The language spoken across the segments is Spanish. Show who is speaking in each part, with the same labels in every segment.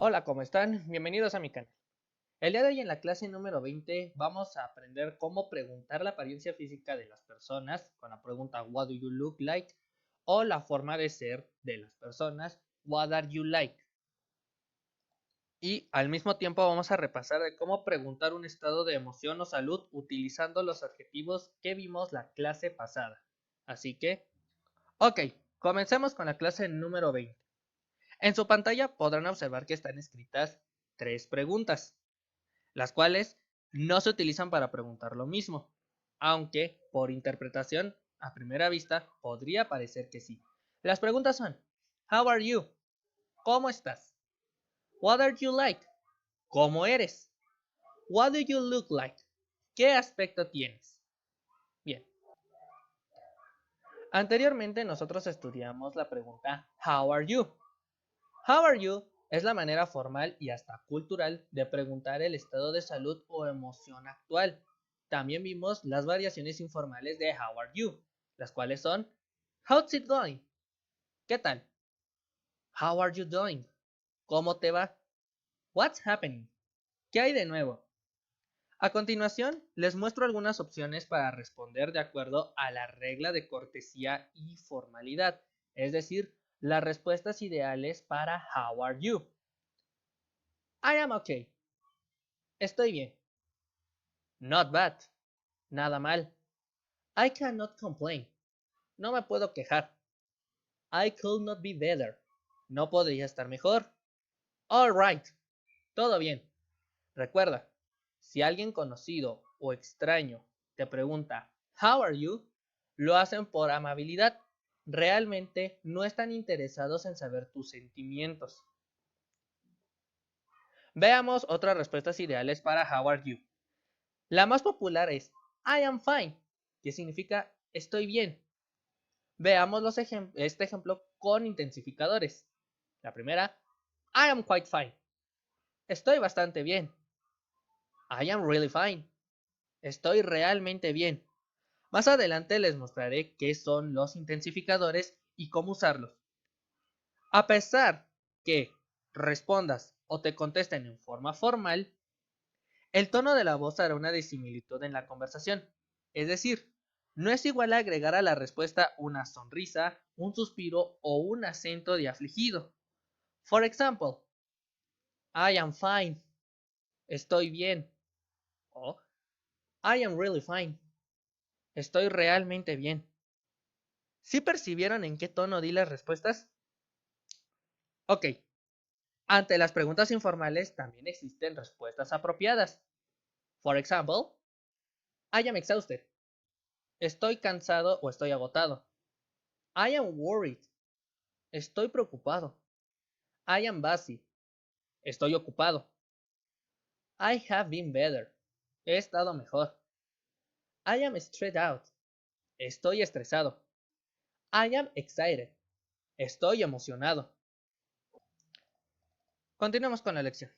Speaker 1: Hola, ¿cómo están? Bienvenidos a mi canal. El día de hoy en la clase número 20 vamos a aprender cómo preguntar la apariencia física de las personas con la pregunta What do you look like? O la forma de ser de las personas What are you like? Y al mismo tiempo vamos a repasar de cómo preguntar un estado de emoción o salud utilizando los adjetivos que vimos la clase pasada. Así que, ok, comencemos con la clase número 20. En su pantalla podrán observar que están escritas 3 preguntas, las cuales no se utilizan para preguntar lo mismo, aunque por interpretación a primera vista podría parecer que sí. Las preguntas son: How are you? ¿Cómo estás? What are you like? ¿Cómo eres? What do you look like? ¿Qué aspecto tienes? Bien. Anteriormente nosotros estudiamos la pregunta How are you? How are you es la manera formal y hasta cultural de preguntar el estado de salud o emoción actual. También vimos las variaciones informales de How are you, las cuales son How's it going? ¿Qué tal? How are you doing? ¿Cómo te va? What's happening? ¿Qué hay de nuevo? A continuación, les muestro algunas opciones para responder de acuerdo a la regla de cortesía y formalidad, es decir, las respuestas ideales para How are you. I am okay. Estoy bien. Not bad. Nada mal. I cannot complain. No me puedo quejar. I could not be better. No podría estar mejor. All right. Todo bien. Recuerda, si alguien conocido o extraño te pregunta How are you, lo hacen por amabilidad. Realmente no están interesados en saber tus sentimientos. Veamos otras respuestas ideales para How are you. La más popular es I am fine, que significa estoy bien. Veamos este ejemplo con intensificadores. La primera, I am quite fine. Estoy bastante bien. I am really fine. Estoy realmente bien. Más adelante les mostraré qué son los intensificadores y cómo usarlos. A pesar que respondas o te contesten en forma formal, el tono de la voz hará una disimilitud en la conversación. Es decir, no es igual agregar a la respuesta una sonrisa, un suspiro o un acento de afligido. For example, I am fine. Estoy bien. O I am really fine. Estoy realmente bien. ¿Sí percibieron en qué tono di las respuestas? Ok. Ante las preguntas informales también existen respuestas apropiadas. For example, I am exhausted. Estoy cansado o estoy agotado. I am worried. Estoy preocupado. I am busy. Estoy ocupado. I have been better. He estado mejor. I am stressed out. Estoy estresado. I am excited. Estoy emocionado. Continuemos con la lección.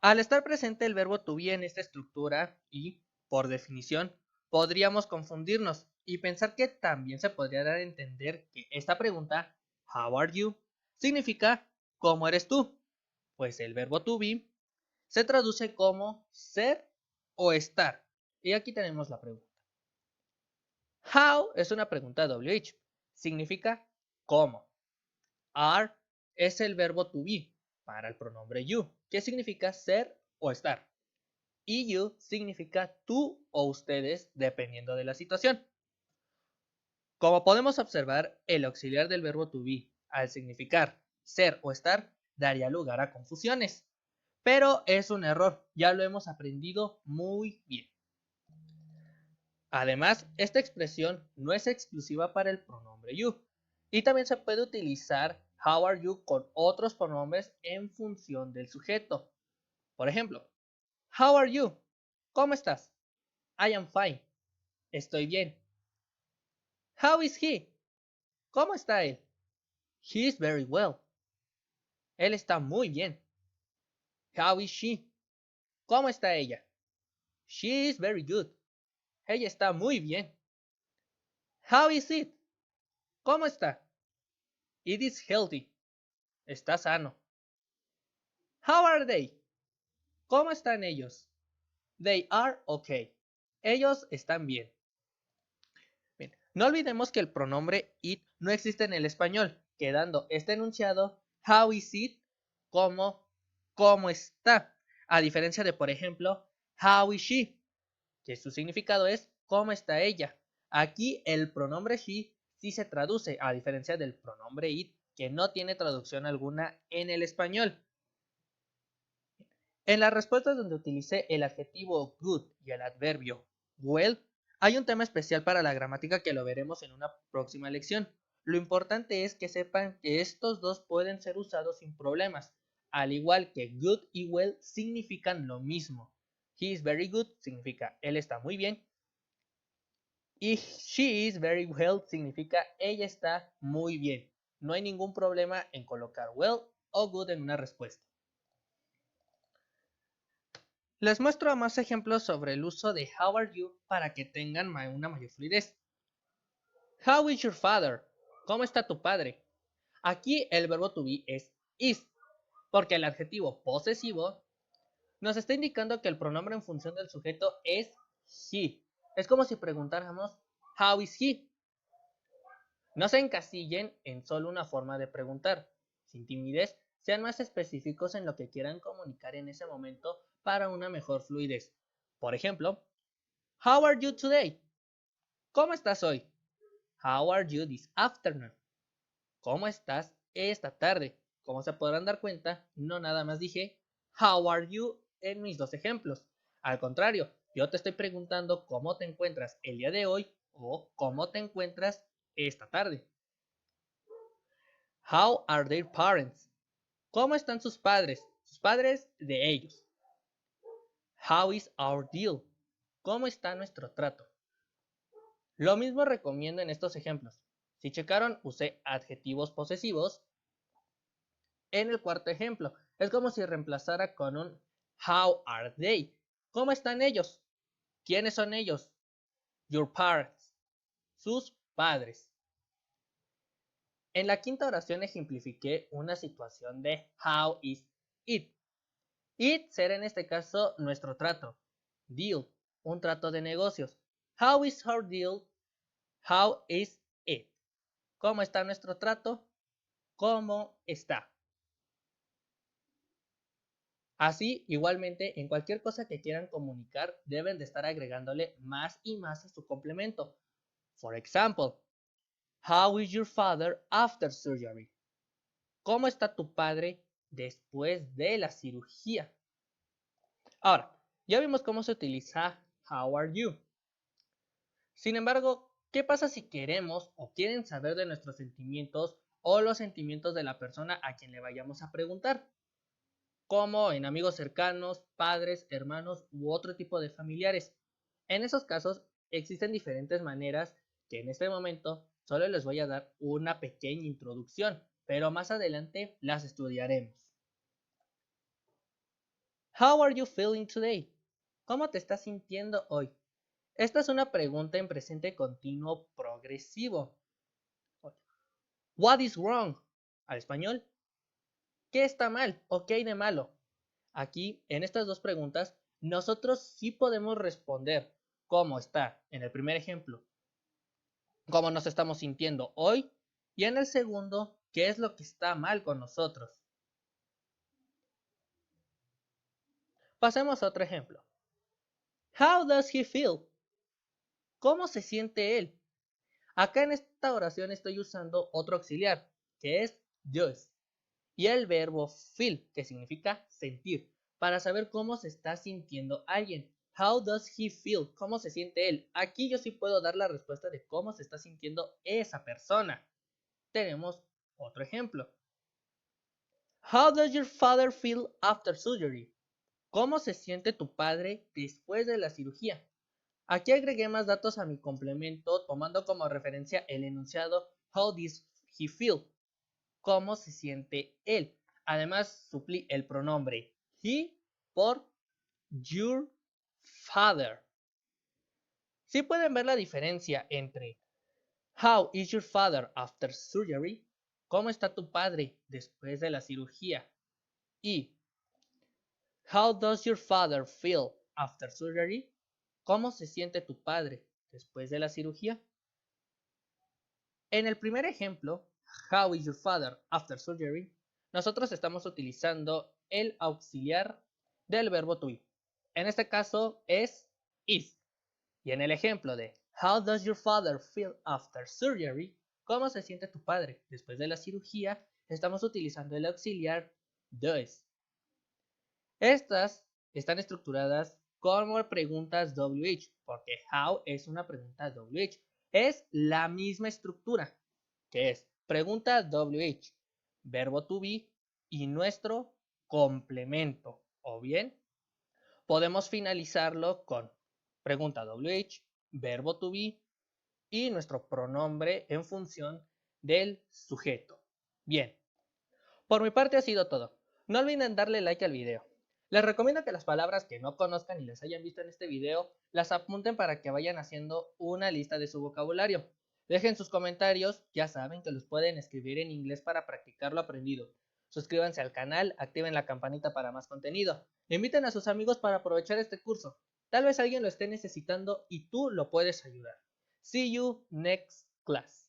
Speaker 1: Al estar presente el verbo to be en esta estructura y, por definición, podríamos confundirnos y pensar que también se podría dar a entender que esta pregunta, How are you, significa ¿cómo eres tú? Pues el verbo to be se traduce como ser o estar. Y aquí tenemos la pregunta. How es una pregunta WH, significa ¿cómo? Are es el verbo to be para el pronombre you, que significa ser o estar. Y you significa tú o ustedes, dependiendo de la situación. Como podemos observar, el auxiliar del verbo to be, al significar ser o estar, daría lugar a confusiones. Pero es un error, ya lo hemos aprendido muy bien. Además, esta expresión no es exclusiva para el pronombre you, y también se puede utilizar how are you con otros pronombres en función del sujeto. Por ejemplo, how are you? ¿Cómo estás? I am fine. Estoy bien. How is he? ¿Cómo está él? He is very well. Él está muy bien. How is she? ¿Cómo está ella? She is very good. Ella está muy bien. How is it? ¿Cómo está? It is healthy. está sano. How are they? ¿Cómo están ellos? They are okay. Ellos están bien. Bien. No olvidemos que el pronombre it no existe en el español, quedando este enunciado how is it como cómo está, a diferencia de, por ejemplo, how is she, que su significado es cómo está ella. Aquí el pronombre she sí se traduce, a diferencia del pronombre it, que no tiene traducción alguna en el español. En las respuestas donde utilicé el adjetivo good y el adverbio well, hay un tema especial para la gramática que lo veremos en una próxima lección. Lo importante es que sepan que estos dos pueden ser usados sin problemas, al igual que good y well significan lo mismo. He is very good significa él está muy bien y she is very well significa ella está muy bien. No hay ningún problema en colocar well o good en una respuesta. Les muestro más ejemplos sobre el uso de how are you para que tengan una mayor fluidez. How is your father? ¿Cómo está tu padre? Aquí el verbo to be es is, porque el adjetivo posesivo nos está indicando que el pronombre en función del sujeto es he. Es como si preguntáramos how is he? No se encasillen en solo una forma de preguntar. Sin timidez, sean más específicos en lo que quieran comunicar en ese momento para una mejor fluidez. Por ejemplo, how are you today? ¿Cómo estás hoy? How are you this afternoon? ¿Cómo estás esta tarde? Como se podrán dar cuenta, no nada más dije how are you en mis dos ejemplos. Al contrario, yo te estoy preguntando cómo te encuentras el día de hoy o cómo te encuentras esta tarde. How are their parents? ¿Cómo están sus padres? Sus padres de ellos. How is our deal? ¿Cómo está nuestro trato? Lo mismo recomiendo en estos ejemplos. Si checaron, usé adjetivos posesivos en el cuarto ejemplo. Es como si reemplazara con un how are they. ¿Cómo están ellos? ¿Quiénes son ellos? Your parents. Sus padres. En la quinta oración ejemplifiqué una situación de how is it. It será en este caso nuestro trato. Deal, un trato de negocios. How is our deal? How is it? ¿Cómo está nuestro trato? ¿Cómo está? Así, igualmente, en cualquier cosa que quieran comunicar, deben de estar agregándole más y más a su complemento. For example, how is your father after surgery? ¿Cómo está tu padre después de la cirugía? Ahora, ya vimos cómo se utiliza how are you. Sin embargo, ¿qué pasa si queremos o quieren saber de nuestros sentimientos o los sentimientos de la persona a quien le vayamos a preguntar? Como en amigos cercanos, padres, hermanos u otro tipo de familiares. En esos casos existen diferentes maneras que en este momento solo les voy a dar una pequeña introducción, pero más adelante las estudiaremos. How are you feeling today? ¿Cómo te estás sintiendo hoy? Esta es una pregunta en presente continuo progresivo. What is wrong? Al español, ¿qué está mal o qué hay de malo? Aquí, en estas dos preguntas, nosotros sí podemos responder cómo está en el primer ejemplo, cómo nos estamos sintiendo hoy, y en el segundo, qué es lo que está mal con nosotros. Pasemos a otro ejemplo. How does he feel? ¿Cómo se siente él? Acá en esta oración estoy usando otro auxiliar, que es does, y el verbo feel, que significa sentir, para saber cómo se está sintiendo alguien. How does he feel? ¿Cómo se siente él? Aquí yo sí puedo dar la respuesta de cómo se está sintiendo esa persona. Tenemos otro ejemplo. How does your father feel after surgery? ¿Cómo se siente tu padre después de la cirugía? Aquí agregué más datos a mi complemento tomando como referencia el enunciado How does he feel? ¿Cómo se siente él? Además, suplí el pronombre he por your father. Sí pueden ver la diferencia entre How is your father after surgery ¿Cómo está tu padre después de la cirugía? Y How does your father feel after surgery? ¿Cómo se siente tu padre después de la cirugía? En el primer ejemplo, How is your father after surgery? Nosotros estamos utilizando el auxiliar del verbo to be. En este caso es is. Y en el ejemplo de How does your father feel after surgery? ¿Cómo se siente tu padre después de la cirugía? Estamos utilizando el auxiliar does. Estas están estructuradas como preguntas WH, porque how es una pregunta WH. Es la misma estructura, que es pregunta WH, verbo to be y nuestro complemento. O bien, podemos finalizarlo con pregunta WH, verbo to be y nuestro pronombre en función del sujeto. Bien, por mi parte ha sido todo. No olviden darle like al video. Les recomiendo que las palabras que no conozcan y les hayan visto en este video las apunten para que vayan haciendo una lista de su vocabulario. Dejen sus comentarios, ya saben que los pueden escribir en inglés para practicar lo aprendido. Suscríbanse al canal, activen la campanita para más contenido. Inviten a sus amigos para aprovechar este curso. Tal vez alguien lo esté necesitando y tú lo puedes ayudar. See you next class.